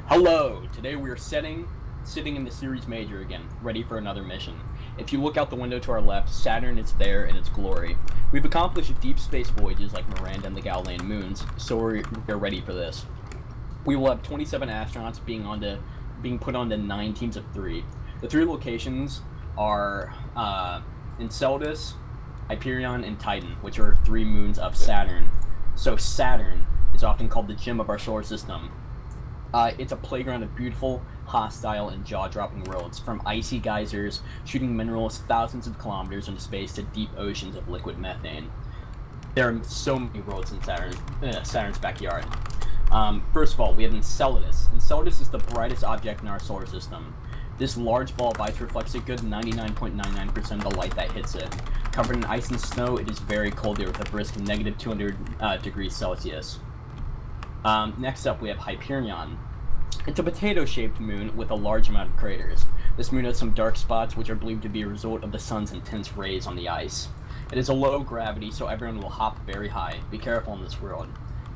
Hello! Today we are sitting in the Ceres Major again, ready for another mission. If you look out the window to our left, Saturn is there in its glory. We've accomplished deep space voyages like Miranda and the Galilean moons, so we're ready for this. We will have 27 astronauts being put onto 9 teams of 3. The 3 locations are Enceladus, Hyperion, and Titan, which are 3 moons of Saturn. So Saturn is often called the gem of our solar system. It's a playground of beautiful, hostile, and jaw-dropping worlds, from icy geysers shooting minerals thousands of kilometers into space to deep oceans of liquid methane. There are so many worlds in Saturn's backyard. First of all, we have Enceladus. Enceladus is the brightest object in our solar system. This large ball of ice reflects a good 99.99% of the light that hits it. Covered in ice and snow, it is very cold there with a brisk negative 200 degrees Celsius. Next up, we have Hyperion. It's a potato-shaped moon with a large amount of craters. This moon has some dark spots which are believed to be a result of the sun's intense rays on the ice. It is a low gravity, so everyone will hop very high. Be careful in this world.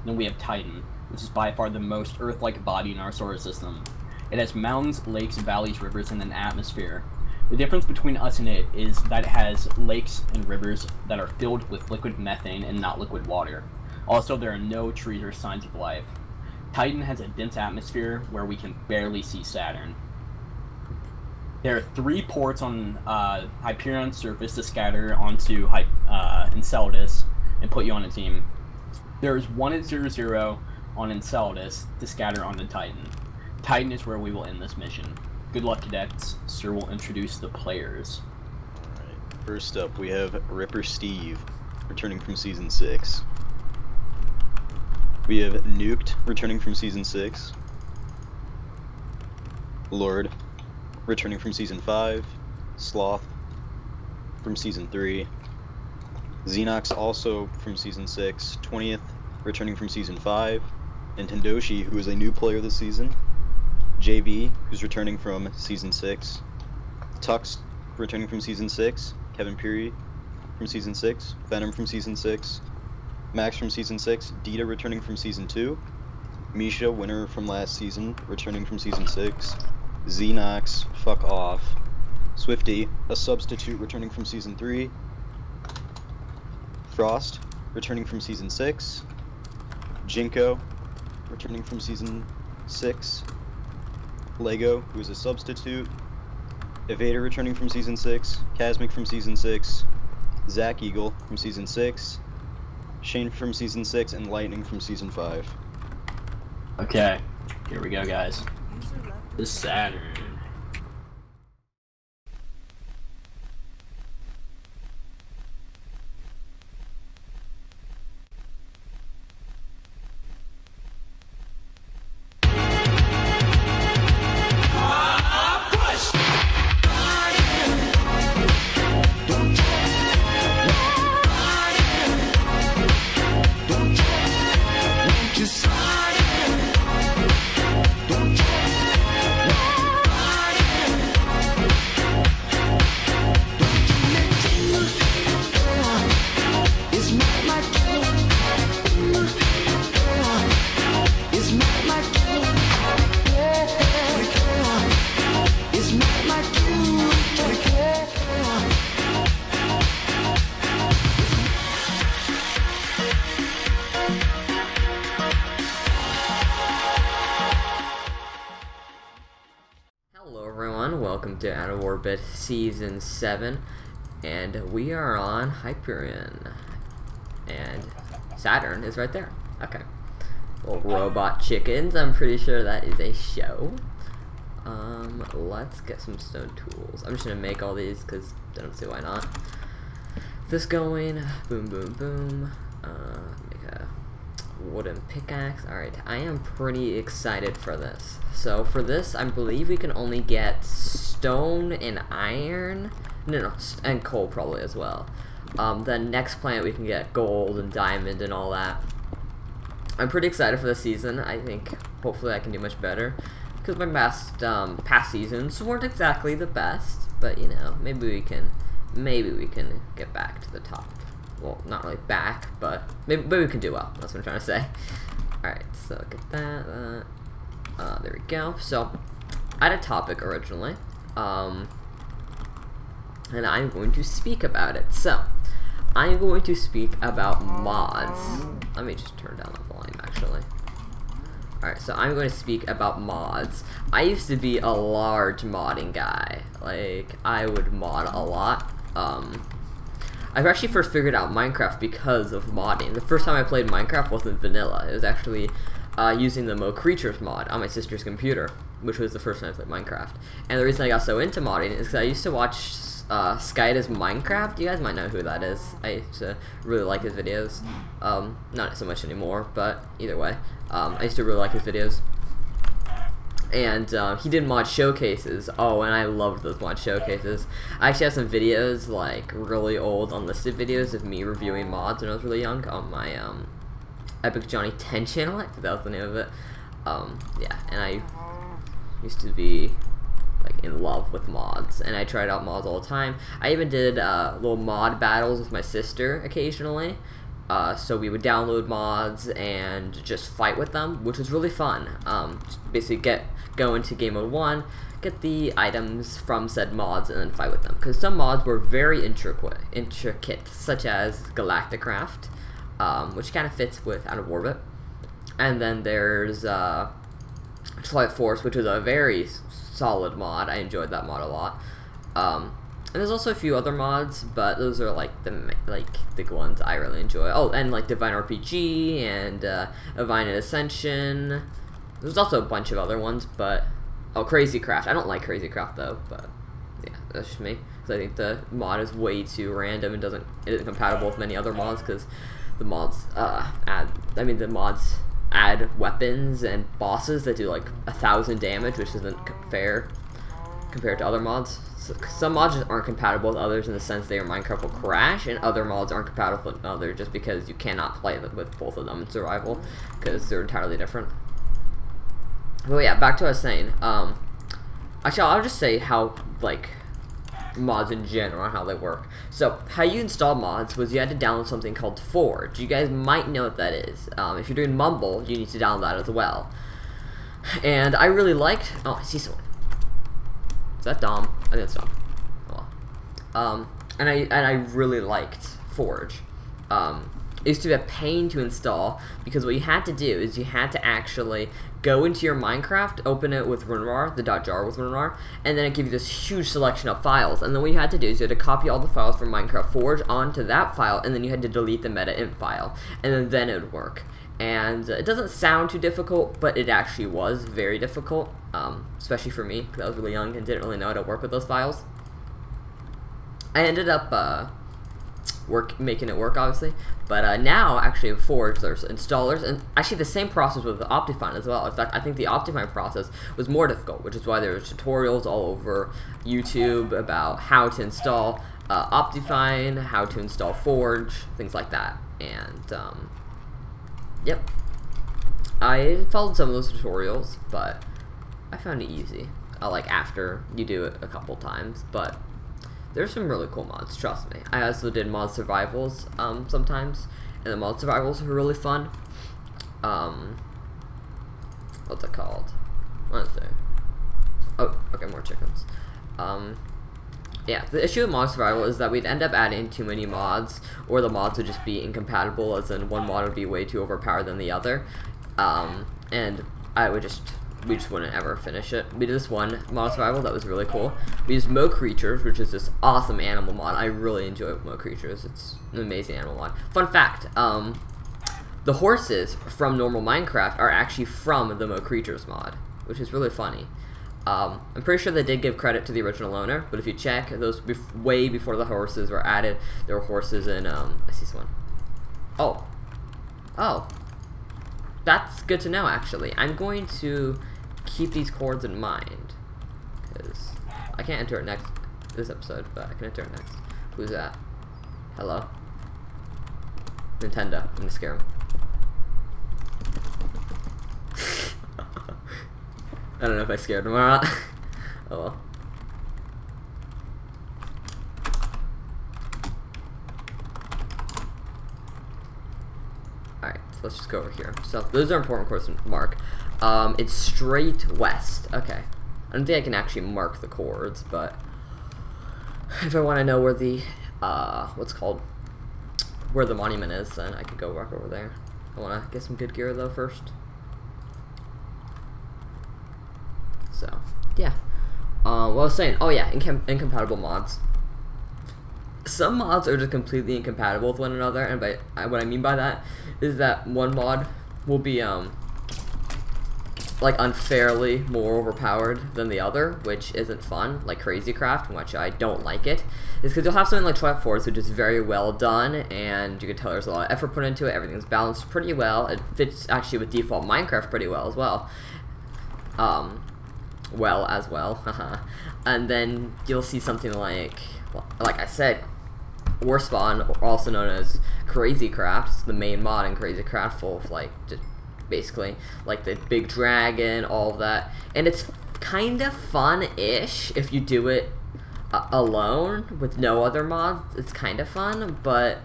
Then we have Titan, which is by far the most Earth-like body in our solar system. It has mountains, lakes, valleys, rivers, and an atmosphere. The difference between us and it is that it has lakes and rivers that are filled with liquid methane and not liquid water. Also, there are no trees or signs of life. Titan has a dense atmosphere where we can barely see Saturn. There are 3 ports on Hyperion's surface to scatter onto Enceladus and put you on a team. There is 1 at 00 on Enceladus to scatter onto Titan. Titan is where we will end this mission. Good luck, cadets. Sir will introduce the players. Alright, first up we have Ripper Steve, returning from Season 6. We have Nuked, returning from Season 6. Lord, returning from Season 5. Sloth, from Season 3. Xenox, also from Season 6. 20th, returning from Season 5. And Tendoshi, who is a new player this season. JV, who's returning from Season 6. Tux, returning from Season 6. Kevin Peary, from Season 6. Phenom from Season 6. Max from Season 6, Dita returning from Season 2, Misha, winner from last season, returning from Season 6, Xenox, fuck off, Swifty, a substitute returning from Season 3, Frost, returning from Season 6, Jinko, returning from Season 6, Lego, who is a substitute, Evader returning from Season 6, Casmic from Season 6, Zach Eagle from Season 6, Shane from Season 6, and Lightning from Season 5. Okay, here we go, guys. The Saturn. Welcome to Out of Orbit Season 7, and we are on Hyperion, and Saturn is right there. Okay. Well, robot chickens, I'm pretty sure that is a show. Let's get some stone tools. I'm just gonna make all these because I don't see why not. This going, boom, boom, boom. Make a wooden pickaxe. Alright, I am pretty excited for this. So for this, I believe we can only get stone and iron. No, and coal probably as well. Then next planet we can get gold and diamond and all that. I'm pretty excited for this season. I think hopefully I can do much better. Because my past seasons weren't exactly the best. But you know, maybe we can get back to the top. Well, not really back, but maybe we can do well. That's what I'm trying to say. Alright, so look at that. There we go. So, I had a topic originally, and I'm going to speak about it. So, I'm going to speak about mods. Let me just turn down the volume, actually. Alright, so I'm going to speak about mods. I used to be a large modding guy. Like, I would mod a lot. I've actually first figured out Minecraft because of modding. The first time I played Minecraft wasn't vanilla. It was actually using the Mo Creatures mod on my sister's computer, which was the first time I played Minecraft. And the reason I got so into modding is because I used to watch Skyda's Minecraft. You guys might know who that is. I used to really like his videos. Not so much anymore, but either way. I used to really like his videos. And he did mod showcases. Oh, and I loved those mod showcases. I actually have some videos, like really old unlisted videos of me reviewing mods when I was really young on my Epic Johnny 10 channel. I think that was the name of it. Yeah, and I used to be like in love with mods, and I tried out mods all the time. I even did little mod battles with my sister occasionally. So we would download mods and just fight with them, which was really fun. Just basically go into game mode 1, get the items from said mods, and then fight with them. Because some mods were very intricate, such as Galacticraft, which kind of fits with Out of Orbit. And then there's Twilight Force, which was a very solid mod. I enjoyed that mod a lot. And there's also a few other mods, but those are like the ones I really enjoy. Oh, and like Divine RPG and Divine Ascension. There's also a bunch of other ones, but Crazy Craft. I don't like Crazy Craft though, but yeah, that's just me. Because I think the mod is way too random and it isn't compatible with many other mods. Because the mods add weapons and bosses that do like 1,000 damage, which isn't fair compared to other mods. Some mods just aren't compatible with others in the sense they are Minecraft will crash, and other mods aren't compatible with others just because you cannot play with both of them in survival because they're entirely different. But yeah, back to what I was saying. Actually, I'll just say how like mods in general and how they work. So how you install mods was you had to download something called Forge. You guys might know what that is. If you're doing Mumble, you need to download that as well. And I really liked. Oh, I see someone. Is that Dom? I think that's Dom. Oh well. And I really liked Forge. It used to be a pain to install because what you had to do is you had to actually go into your Minecraft, open it with WinRAR, the .jar with WinRAR, and then it gives you this huge selection of files. And then what you had to do is you had to copy all the files from Minecraft Forge onto that file, and then you had to delete the meta.int file, and then it would work. And it doesn't sound too difficult, but it actually was very difficult, especially for me, because I was really young and didn't really know how to work with those files. I ended up making it work, obviously, but now, actually, with Forge, there's installers, and actually the same process with Optifine as well. In fact, I think the Optifine process was more difficult, which is why there's tutorials all over YouTube about how to install Optifine, how to install Forge, things like that, and, yep. I followed some of those tutorials, but I found it easy. Like after you do it a couple times, but there's some really cool mods, trust me. I also did mod survivals sometimes, and the mod survivals were really fun. What's it called? What is it? Oh, okay, more chickens. Yeah, the issue with mod survival is that we'd end up adding too many mods, or the mods would just be incompatible, as in one mod would be way too overpowered than the other, and we just wouldn't ever finish it. We did this one mod survival that was really cool. We used Mo Creatures, which is this awesome animal mod. I really enjoy Mo Creatures. It's an amazing animal mod. Fun fact, the horses from normal Minecraft are actually from the Mo Creatures mod, which is really funny. I'm pretty sure they did give credit to the original owner, but if you check, those way before the horses were added, there were horses in, I see someone. Oh. Oh. That's good to know, actually. I'm going to keep these coords in mind, because I can't enter it this episode, but I can enter it next. Who's that? Hello? Nintendo. I'm gonna scare him. I don't know if I scared him or not. Oh well. Alright, so let's just go over here. So those are important courses to mark. It's straight west. Okay. I don't think I can actually mark the chords, but if I want to know where the, where the monument is, then I could go walk over there. I want to get some good gear, though, first. So, yeah. What I was saying, oh yeah, incompatible mods. Some mods are just completely incompatible with one another, and what I mean by that is that one mod will be, like, unfairly more overpowered than the other, which isn't fun, like Crazy Craft, which I don't like it, is because you'll have something like Trap Force, which is very well done, and you can tell there's a lot of effort put into it, everything's balanced pretty well, it fits actually with default Minecraft pretty well as well. And then you'll see something like I said, War Spawn, also known as Crazy Craft, it's the main mod in Crazy Craft, full of, like, just basically, like, the big dragon, all of that, and it's kind of fun-ish if you do it alone, with no other mods. It's kind of fun, but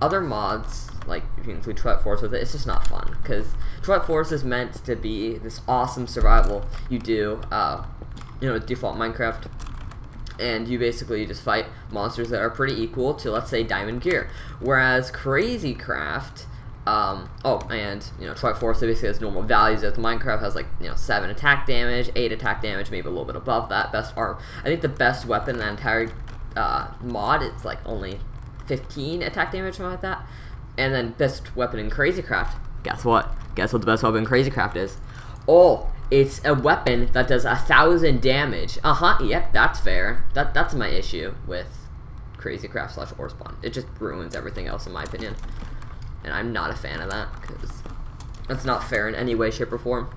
other mods, like, if you include Trap Force with it, it's just not fun, because Trap Force is meant to be this awesome survival you do, you know, default Minecraft, and you basically just fight monsters that are pretty equal to, let's say, Diamond Gear, whereas Crazy Craft, and, you know, Trap Force basically has normal values, as Minecraft has, like, you know, 7 attack damage, 8 attack damage, maybe a little bit above that, best arm. I think the best weapon in that entire, mod, it's, like, only 15 attack damage, something like that. And then best weapon in Crazy Craft, guess what? Guess what the best weapon in Crazy Craft is? Oh, it's a weapon that does 1,000 damage. Yep, that's fair. That's my issue with Crazy Craft / Orspawn. It just ruins everything else, in my opinion. And I'm not a fan of that, because that's not fair in any way, shape, or form.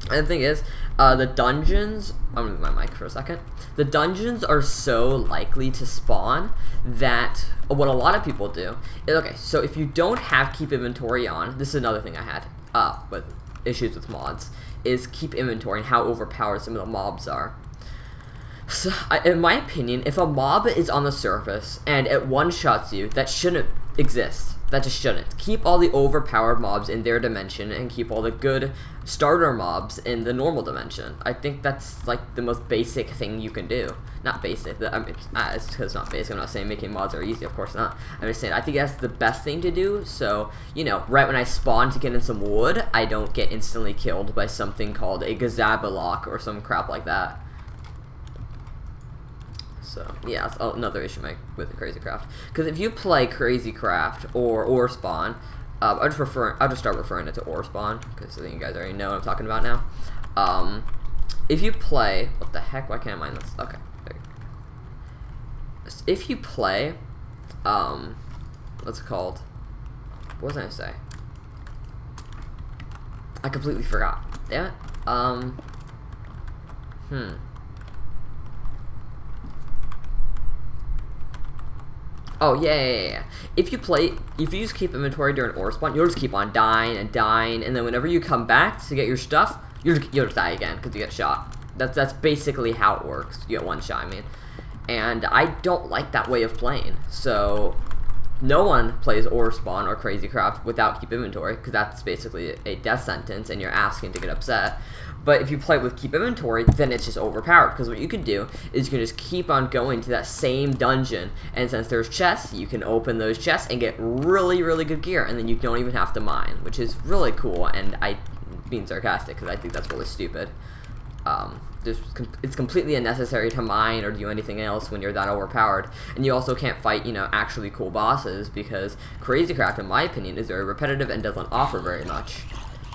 And the thing is, the dungeons, I'm gonna move my mic for a second. The dungeons are so likely to spawn that what a lot of people do is, okay, so if you don't have keep inventory on, this is another thing I had with issues with mods, is keep inventory and how overpowered some of the mobs are. So, in my opinion, if a mob is on the surface and it one-shots you, that shouldn't exist. That just shouldn't. Keep all the overpowered mobs in their dimension and keep all the good starter mobs in the normal dimension. I think that's, like, the most basic thing you can do. Not basic, I mean, it's not basic, I'm not saying making mods are easy, of course not. I'm just saying, I think that's the best thing to do, so, you know, right when I spawn to get in some wood, I don't get instantly killed by something called a Gazabalok or some crap like that. So, yeah, that's another issue with Crazy Craft. Because if you play Crazy Craft or Spawn, I'll just start referring it to Spawn, because I think you guys already know what I'm talking about now. If you play, what the heck, why can't I mine this? Okay, there you go. If you play, what's it called? What was I gonna say? I completely forgot. Damn it. Oh, yeah. If you just keep inventory during ore spawn, you'll just keep on dying, and then whenever you come back to get your stuff, you'll just die again, because you get shot. That's basically how it works. You get one shot, I mean. And I don't like that way of playing, so no one plays ore spawn or Crazy Craft without keep inventory, because that's basically a death sentence, and you're asking to get upset. But if you play with keep inventory, then it's just overpowered, because what you can do is you can just keep on going to that same dungeon, and since there's chests, you can open those chests and get really, really good gear, and then you don't even have to mine, which is really cool, and I'm being sarcastic, because I think that's really stupid. It's completely unnecessary to mine or do anything else when you're that overpowered, and you also can't fight, you know, actually cool bosses, because Crazy Craft, in my opinion, is very repetitive and doesn't offer very much.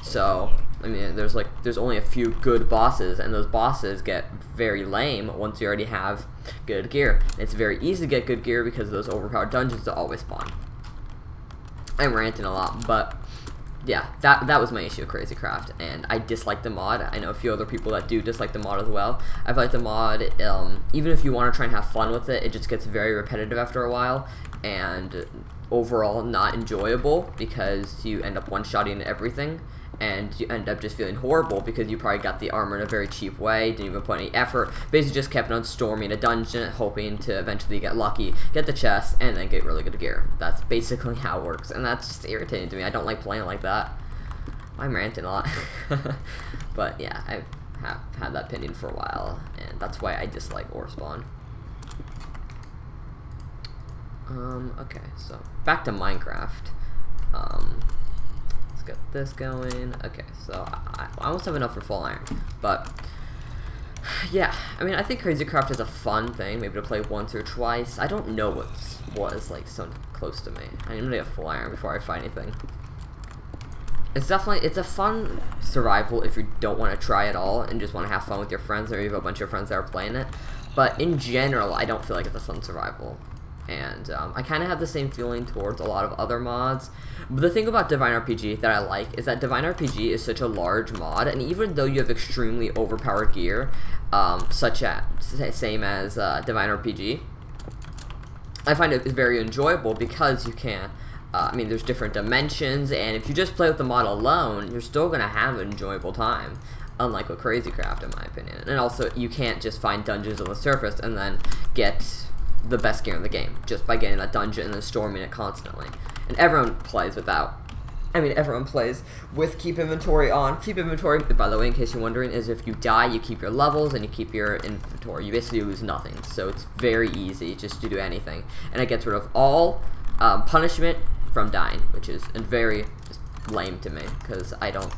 So, I mean, there's only a few good bosses, and those bosses get very lame once you already have good gear. It's very easy to get good gear because those overpowered dungeons that always spawn. I'm ranting a lot, but yeah, that was my issue with Crazy Craft, and I dislike the mod. I know a few other people that do dislike the mod as well. I feel like the mod, even if you want to try and have fun with it, it just gets very repetitive after a while, and overall not enjoyable, because you end up one-shotting everything, and you end up just feeling horrible because you probably got the armor in a very cheap way, didn't even put any effort, basically just kept on storming a dungeon, hoping to eventually get lucky, get the chest, and then get really good gear. That's basically how it works, and that's just irritating to me. I don't like playing like that. I'm ranting a lot. But yeah, I have had that opinion for a while, and that's why I dislike ore spawn. Okay, so back to Minecraft. Let's get this going. Okay, so I almost have enough for full iron, but yeah, I mean, I think Crazy Craft is a fun thing, maybe to play once or twice. I don't know what is like so close to me. I'm gonna get full iron before I find anything. It's a fun survival if you don't want to try it all and just want to have fun with your friends, or you have a bunch of friends that are playing it. But in general, I don't feel like it's a fun survival. And I kind of have the same feeling towards a lot of other mods. But the thing about Divine RPG that I like is that Divine RPG is such a large mod, and even though you have extremely overpowered gear, such as same as Divine RPG, I find it very enjoyable because you can. I mean, there's different dimensions, and if you just play with the mod alone, you're still gonna have an enjoyable time. Unlike with Crazy Craft, in my opinion. And also, you can't just find dungeons on the surface and then get the best gear in the game just by getting that dungeon and then storming it constantly. And everyone plays without. I mean, everyone plays with keep inventory on. Keep inventory, by the way, in case you're wondering, is if you die, you keep your levels and you keep your inventory. You basically lose nothing. So it's very easy just to do anything. And it gets rid of all punishment from dying, which is very just lame to me, because I don't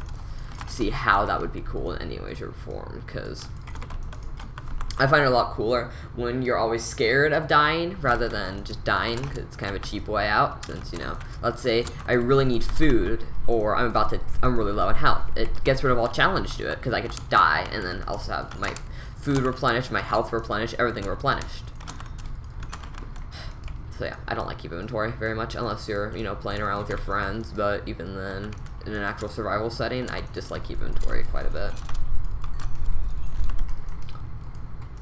see how that would be cool in any way, shape, or form, because I find it a lot cooler when you're always scared of dying rather than just dying, because it's kind of a cheap way out. Since, you know, let's say I really need food, or I'm really low in health. It gets rid of all challenge to it, because I could just die and then also have my food replenished, my health replenished, everything replenished. So yeah, I don't like keep inventory very much unless you're, you know, playing around with your friends. But even then, in an actual survival setting, I dislike keep inventory quite a bit.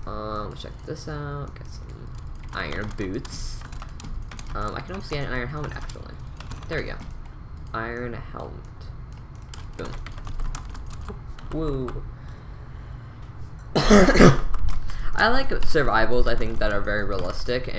Let's check this out. Get some iron boots. I can almost get an iron helmet, actually. There we go. Iron helmet. Boom. Woo. I like survivals, I think, that are very realistic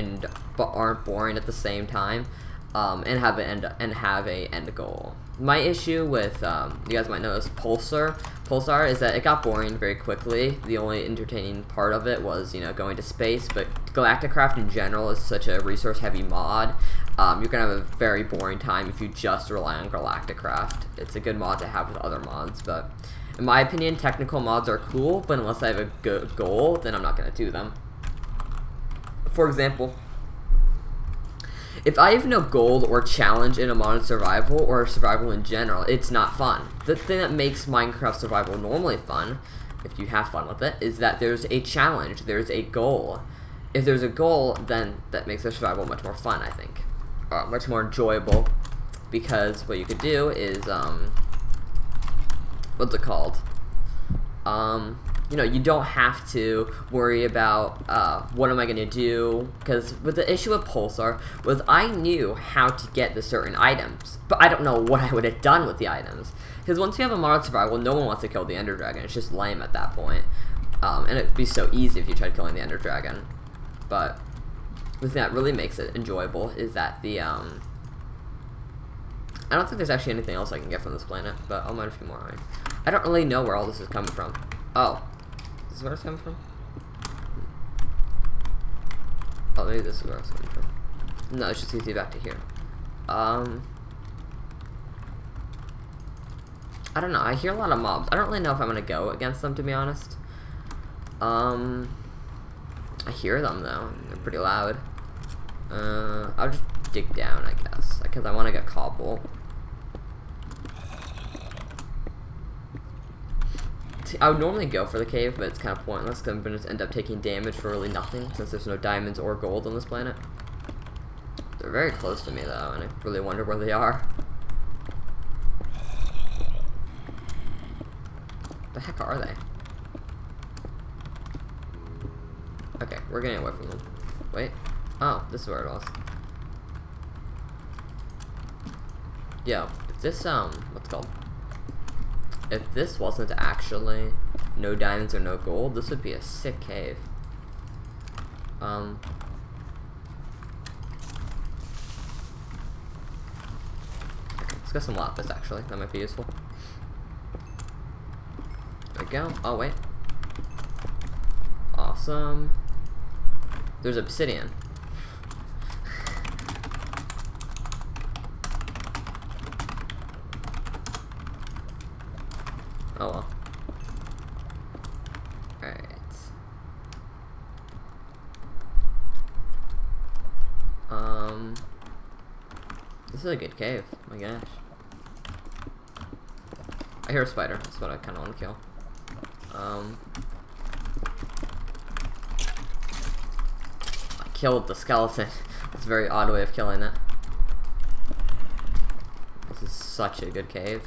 but aren't boring at the same time, and have a end goal. My issue with you guys might know this Pulsar is that it got boring very quickly. The only entertaining part of it was, you know, going to space, but Galacticraft in general is such a resource heavy mod. You're gonna have a very boring time if you just rely on Galacticraft. It's a good mod to have with other mods, but in my opinion, technical mods are cool, but unless I have a good goal, then I'm not gonna do them. For example, if I have no goal or challenge in a modern survival or survival in general, it's not fun. The thing that makes Minecraft survival normally fun, if you have fun with it, is that there's a challenge, there's a goal. If there's a goal, then that makes the survival much more fun, I think. Much more enjoyable, because what you could do is, what's it called? You know, you don't have to worry about, what am I going to do, because with the issue with Pulsar was I knew how to get the certain items, but I don't know what I would have done with the items, because once you have a modern survival, no one wants to kill the Ender Dragon. It's just lame at that point, and it'd be so easy if you tried killing the Ender Dragon. But the thing that really makes it enjoyable is that the, I don't think there's actually anything else I can get from this planet, but I'll mine a few more iron. I don't really know where all this is coming from. Oh, this is where it's coming from? Oh, maybe this is where it's coming from. No, it's just easy back to here. I don't know, I hear a lot of mobs. I don't really know if I'm gonna go against them, to be honest. I hear them, though. They're pretty loud. I'll just dig down, I guess, because I want to get cobble. I would normally go for the cave, but it's kind of pointless because I'm going to end up taking damage for really nothing since there's no diamonds or gold on this planet. They're very close to me, though, and I really wonder where they are. The heck are they? Okay, we're getting away from them. Wait. Oh, this is where it was. Yo, if this, what's it called? If this wasn't actually no diamonds or no gold, this would be a sick cave. Okay, let's get some lapis, actually. That might be useful. go. Oh, wait. Awesome. There's obsidian. Oh well. Alright. This is a good cave. Oh my gosh. I hear a spider. That's what I kind of want to kill. I killed the skeleton. That's a very odd way of killing it. This is such a good cave.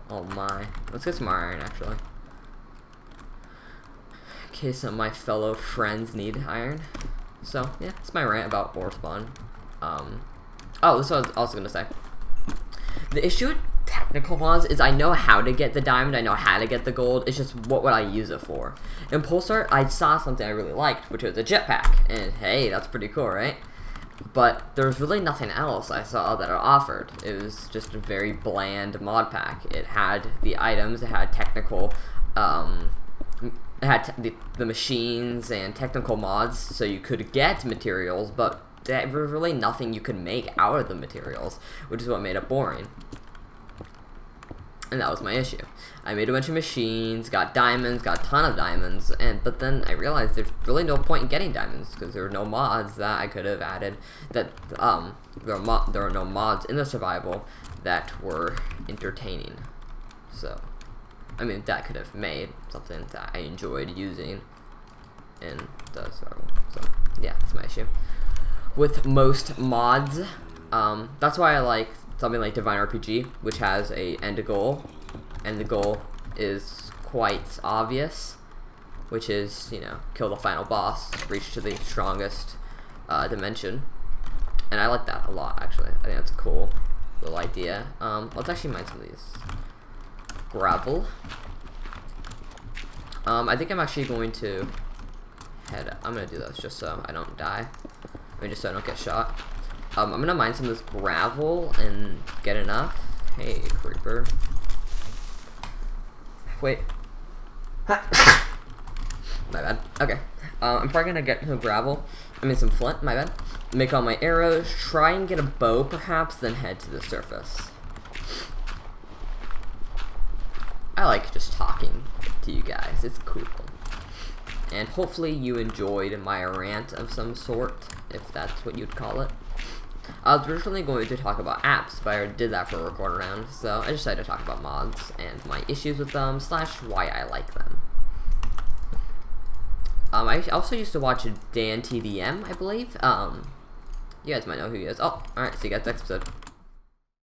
Oh my. Let's get some iron, actually. In case some of my fellow friends need iron. So, yeah, that's my rant about ore spawn. Oh, this is what I was also gonna say. The issue with technical mods is I know how to get the diamond, I know how to get the gold, it's just what would I use it for. In Pulsar, I saw something I really liked, which was a jetpack, and hey, that's pretty cool, right? But there's really nothing else I saw that are offered. It was just a very bland mod pack. It had the items, it had technical, it had the machines and technical mods, so you could get materials, but there was really nothing you could make out of the materials, which is what made it boring. And that was my issue. I made a bunch of machines, got diamonds, got a ton of diamonds, but then I realized there's really no point in getting diamonds because there were no mods that I could have added. That there were no mods in the survival that were entertaining. So, I mean, that could have made something that I enjoyed using in the survival. So, yeah, that's my issue. With most mods, that's why I like something like Divine RPG, which has a end goal, and the goal is quite obvious, which is, you know, kill the final boss, reach to the strongest dimension, and I like that a lot, actually. I think that's a cool little idea. Let's actually mine some of these. Gravel. I think I'm actually going to I'm gonna do this just so I don't die. I mean, just so I don't get shot. I'm gonna mine some of this gravel and get enough. Hey, creeper. Wait. My bad. Okay. I'm probably gonna get some gravel. I mean, some flint. My bad. Make all my arrows. Try and get a bow, perhaps, then head to the surface. I like just talking to you guys. It's cool. And hopefully you enjoyed my rant of some sort, if that's what you'd call it. I was originally going to talk about apps, but I already did that for a record round, so I decided to talk about mods and my issues with them, / why I like them. I also used to watch Dan TDM, I believe. You guys might know who he is. Oh, alright, see you guys next episode.